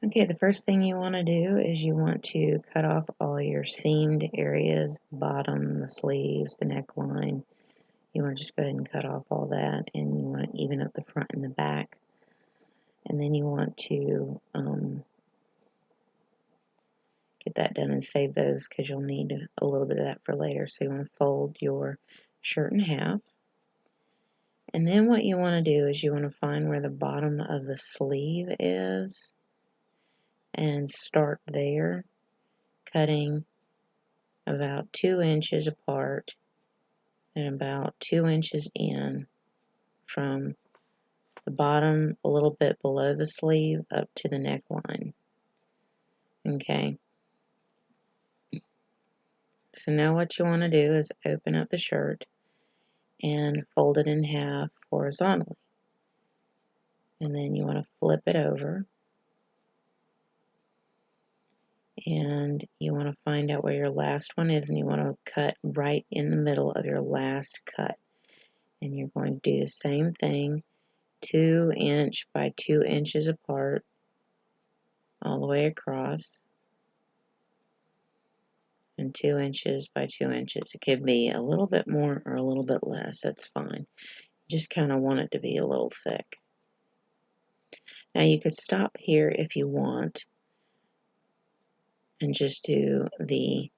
Okay, the first thing you want to do is you want to cut off all your seamed areas, the bottom, the sleeves, the neckline. You want to just go ahead and cut off all that, and you want to even up the front and the back. And then you want to get that done and save those because you'll need a little bit of that for later. So you want to fold your shirt in half. And then what you want to do is you want to find where the bottom of the sleeve is and start there, cutting about 2 inches apart and about 2 inches in from the bottom a little bit below the sleeve up to the neckline. Okay. So now what you want to do is open up the shirt and fold it in half horizontally. And then you want to flip it over. And you want to find out where your last one is, and you want to cut right in the middle of your last cut. And you're going to do the same thing, 2 inch by 2 inches apart, all the way across, and 2 inches by 2 inches. It could be a little bit more or a little bit less, that's fine. You just kind of want it to be a little thick. Now you could stop here if you want and just do the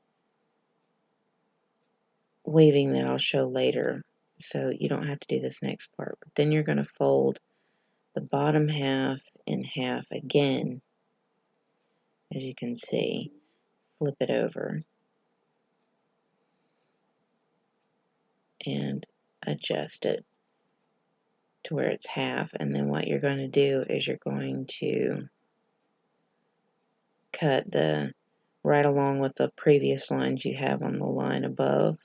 weaving that I'll show later, so you don't have to do this next part. But then you're going to fold the bottom half in half again, as you can see. Flip it over and adjust it to where it's half, and then what you're going to do is you're going to cut the right along with the previous lines you have on the line above,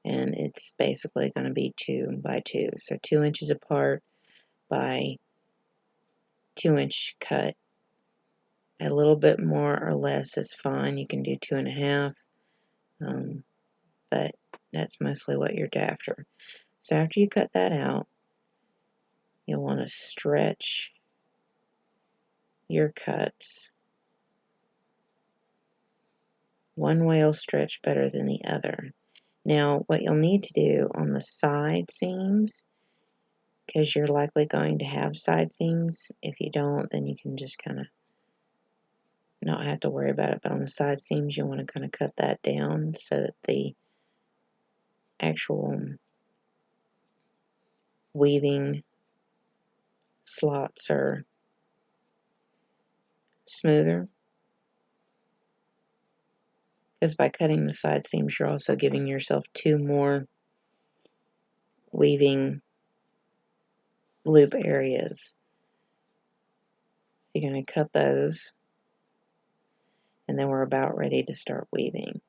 and it's basically going to be 2 by 2, so 2 inches apart by 2 inch cut. A little bit more or less is fine. You can do 2.5, but that's mostly what you're after. So after you cut that out, you'll want to stretch your cuts. One way will stretch better than the other. Now, what you'll need to do on the side seams, because you're likely going to have side seams. If you don't, then you can just kind of not have to worry about it. But on the side seams, you want to kind of cut that down so that the actual weaving slots are smoother. Because by cutting the side seams, you're also giving yourself 2 more weaving loop areas. You're going to cut those, and then we're about ready to start weaving.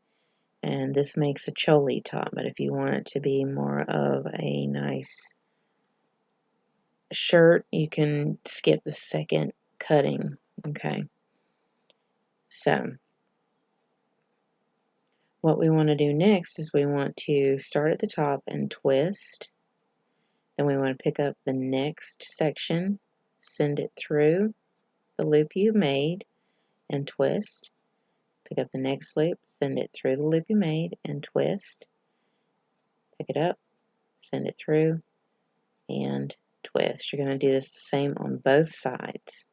And this makes a Choli top, but if you want it to be more of a nice shirt, you can skip the second cutting. Okay, so what we want to do next is we want to start at the top and twist. Then we want to pick up the next section, send it through the loop you made, and twist. Pick up the next loop, send it through the loop you made, and twist. Pick it up, send it through, and twist. You're going to do this the same on both sides.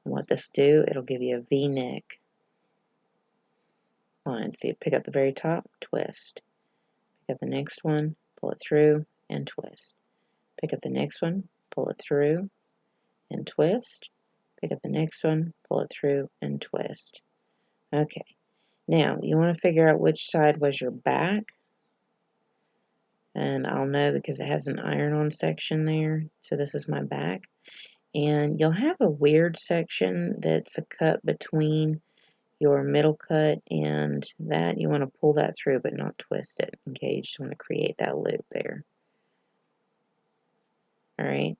And what this do, it'll give you a V-neck line. So you pick up the very top, twist. Pick up the next one, pull it through, and twist. Pick up the next one, pull it through, and twist. Pick up the next one, pull it through, and twist. Okay, now you want to figure out which side was your back, and I'll know because it has an iron-on section there, so this is my back. And you'll have a weird section that's a cut between your middle cut and that. You want to pull that through but not twist it. Okay, you just want to create that loop there. Alright,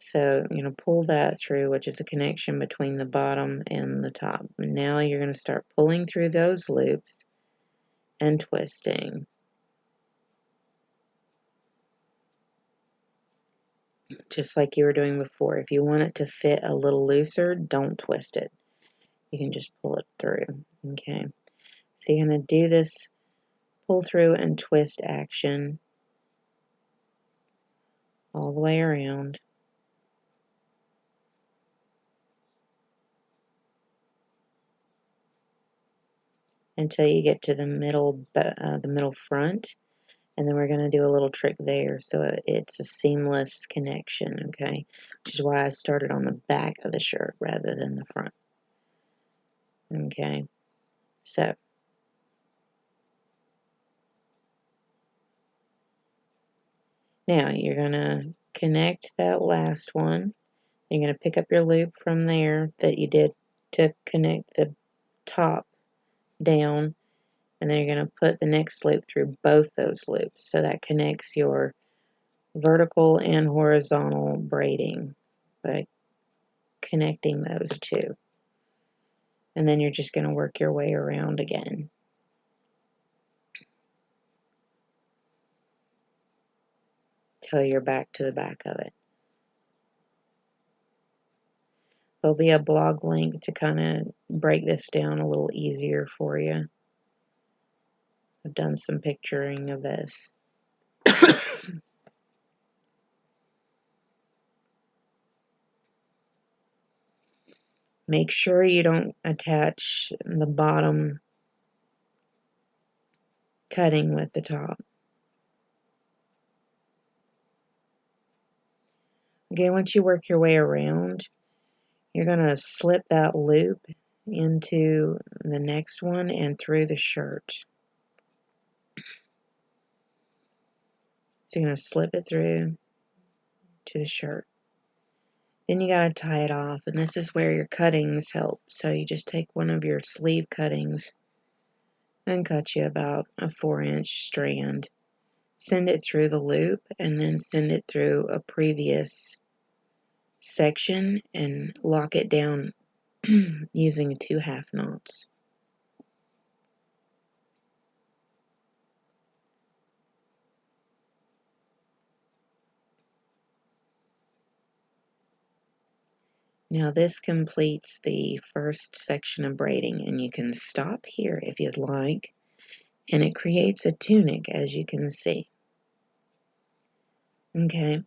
so you're going to pull that through, which is a connection between the bottom and the top. And now you're going to start pulling through those loops and twisting. Just like you were doing before. If you want it to fit a little looser, don't twist it. you can just pull it through. Okay, so you're going to do this pull through and twist action all the way around. Until you get to the middle front, and then we're going to do a little trick there so it's a seamless connection, okay? Which is why I started on the back of the shirt rather than the front. Okay, so now you're going to connect that last one. You're going to pick up your loop from there that you did to connect the top down, and then you're going to put the next loop through both those loops, so that connects your vertical and horizontal braiding by connecting those two. And then you're just going to work your way around again till you're back to the back of it. There'll be a blog link to kind of break this down a little easier for you. I've done some picturing of this. Make sure you don't attach the bottom cutting with the top. Okay, once you work your way around, you're going to slip that loop into the next one and through the shirt. So you're going to slip it through to the shirt. Then you got to tie it off, and this is where your cuttings help. So you just take one of your sleeve cuttings and cut you about a 4-inch strand. Send it through the loop and then send it through a previous section and lock it down using 2 half knots. Now this completes the first section of braiding, and you can stop here if you'd like, and it creates a tunic, as you can see. Okay,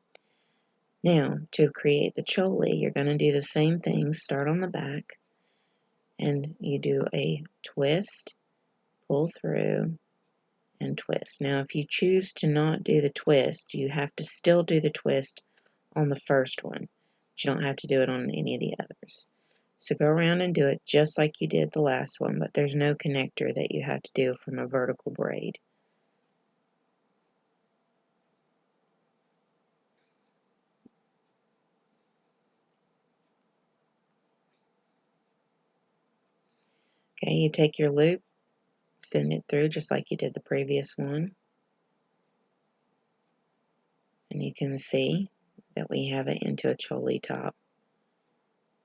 now to create the choli, you're going to do the same thing. Start on the back, and you do a twist, pull through, and twist. Now if you choose to not do the twist, you have to still do the twist on the first one, but you don't have to do it on any of the others. So go around and do it just like you did the last one, but there's no connector that you have to do from a vertical braid. Okay, you take your loop, send it through just like you did the previous one, and you can see that we have it into a choli top,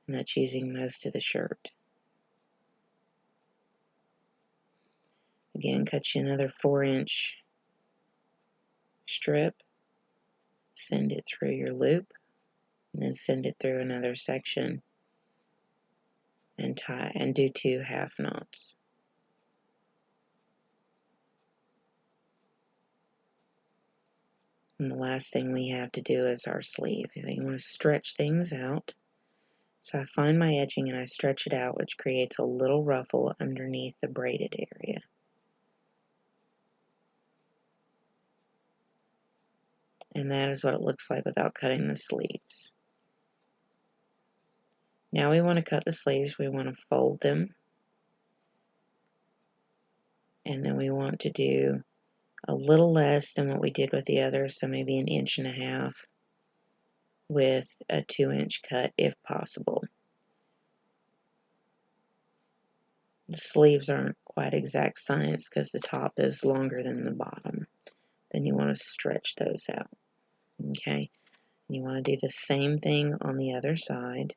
and that's using most of the shirt. Again, cut you another 4-inch strip, send it through your loop, and then send it through another section and tie and do 2 half knots. And the last thing we have to do is our sleeve. You want to stretch things out. So I find my edging and I stretch it out, which creates a little ruffle underneath the braided area. And that is what it looks like without cutting the sleeves. Now we want to cut the sleeves. We want to fold them. And then we want to do a little less than what we did with the others, so maybe 1.5 inches with a 2-inch cut if possible. The sleeves aren't quite exact science because the top is longer than the bottom. Then you want to stretch those out. Okay, you want to do the same thing on the other side.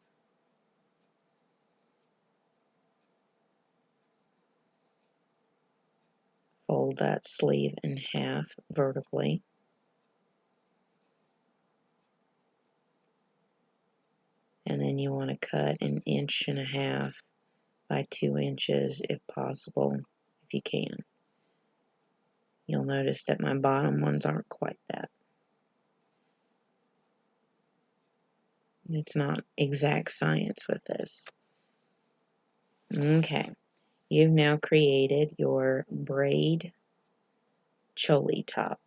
Fold that sleeve in half vertically. And then you want to cut 1.5 inches by 2 inches if possible, if you can. You'll notice that my bottom ones aren't quite that. It's not exact science with this. Okay, you've now created your braid choli top.